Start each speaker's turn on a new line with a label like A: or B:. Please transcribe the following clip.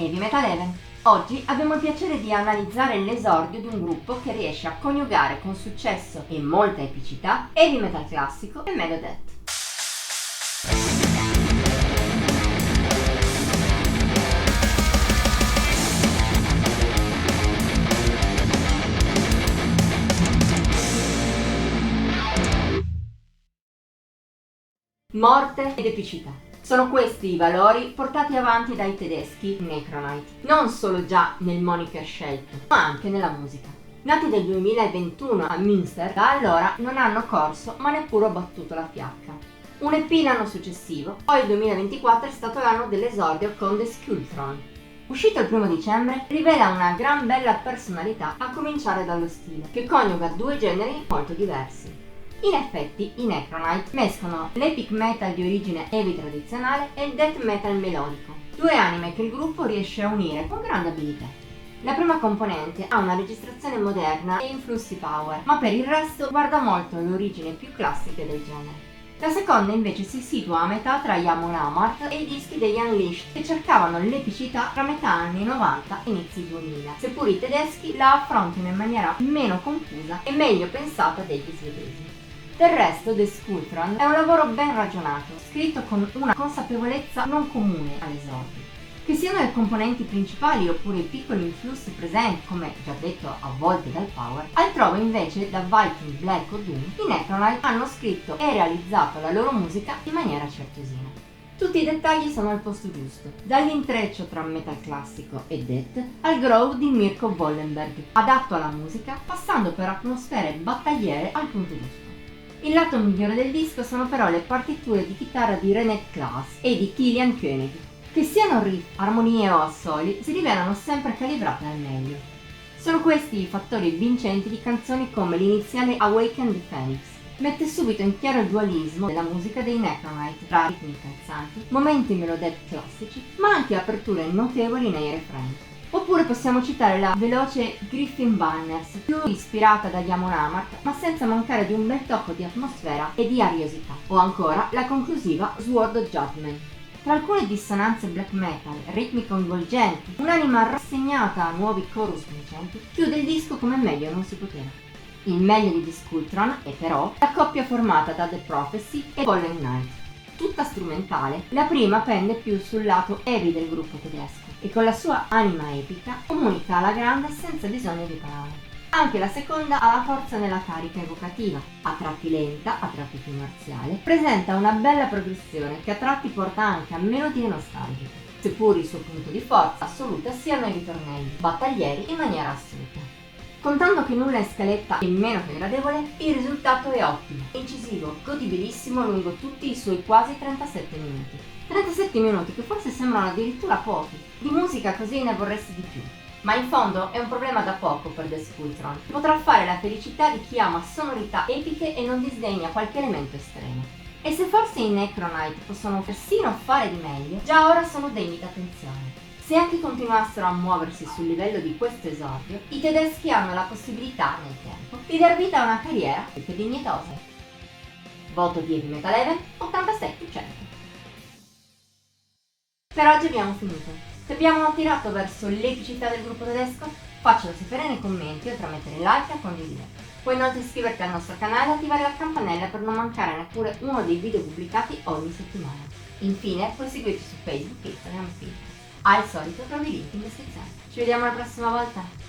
A: Heavy Metal Even. Oggi abbiamo il piacere di analizzare l'esordio di un gruppo che riesce a coniugare con successo e molta epicità heavy metal classico e Megadeth. Morte ed epicità. Sono questi i valori portati avanti dai tedeschi Necronite, non solo già nel moniker scelto, ma anche nella musica. Nati nel 2021 a Münster, da allora non hanno corso ma neppure battuto la fiacca. Un EP l'anno successivo, poi il 2024 è stato l'anno dell'esordio con The Skullthrone. Uscito il 1 dicembre, rivela una gran bella personalità a cominciare dallo stile, che coniuga due generi molto diversi. In effetti, i Necronite mescolano l'epic metal di origine heavy tradizionale e il death metal melodico, due anime che il gruppo riesce a unire con grande abilità. La prima componente ha una registrazione moderna e influssi power, ma per il resto guarda molto le origini più classiche del genere. La seconda invece si situa a metà tra Amon Amarth e i dischi degli Unleashed, che cercavano l'epicità tra metà anni 90 e inizi 2000, seppur i tedeschi la affrontano in maniera meno confusa e meglio pensata degli svedesi. Del resto, The Skullthrone è un lavoro ben ragionato, scritto con una consapevolezza non comune all'esordio. Che siano le componenti principali oppure i piccoli influssi presenti, come già detto a volte dal Power, altrove invece da Viking, Black o Doom, i Necronite hanno scritto e realizzato la loro musica in maniera certosina. Tutti i dettagli sono al posto giusto, dall'intreccio tra metal classico e death al groove di Mirko Wollenberg, adatto alla musica, passando per atmosfere battagliere al punto giusto. Il lato migliore del disco sono però le partiture di chitarra di René Klaas e di Kilian König, che siano riff, armonie o assoli si rivelano sempre calibrate al meglio. Sono questi i fattori vincenti di canzoni come l'iniziale Awaken the Phoenix. Mette subito in chiaro il dualismo della musica dei Necronite tra ritmi incalzanti, momenti melodette classici, ma anche aperture notevoli nei refrain. Oppure possiamo citare la veloce Griffin Banners, più ispirata dagli Amon Amarth, ma senza mancare di un bel tocco di atmosfera e di ariosità. O ancora la conclusiva Sword of Judgment. Tra alcune dissonanze black metal, ritmi coinvolgenti, un'anima rassegnata a nuovi chorus vincenti, chiude il disco come meglio non si poteva. Il meglio di The Skullthrone è però la coppia formata da The Prophecy e Fallen Knight. Tutta strumentale, la prima pende più sul lato heavy del gruppo tedesco e con la sua anima epica comunica alla grande senza bisogno di parole. Anche la seconda ha la forza nella carica evocativa, a tratti lenta, a tratti più marziale, presenta una bella progressione che a tratti porta anche a melodie nostalgiche, seppur il suo punto di forza assoluta siano i ritornelli, battaglieri in maniera assoluta. Contando che nulla è scaletta e meno che gradevole, il risultato è ottimo, incisivo, godibilissimo lungo tutti i suoi quasi 37 minuti. 37 minuti che forse sembrano addirittura pochi, di musica così ne vorresti di più. Ma in fondo è un problema da poco per The Skullthrone. Potrà fare la felicità di chi ama sonorità epiche e non disdegna qualche elemento estremo. E se forse i Necronite possono persino fare di meglio, già ora sono degni d'attenzione. Se anche continuassero a muoversi sul livello di questo esordio, i tedeschi hanno la possibilità, nel tempo, di dar vita a una carriera più che dignitosa. Voto di Heavy Metal Even 87%. Per oggi abbiamo finito. Se abbiamo attirato verso l'epicità del gruppo tedesco, faccelo sapere nei commenti oltre a mettere like e condividere. Puoi inoltre iscriverti al nostro canale e attivare la campanella per non mancare neppure uno dei video pubblicati ogni settimana. Infine puoi seguirci su Facebook, Instagram e Pinterest. Al solito trovi i link in descrizione. Ci vediamo la prossima volta!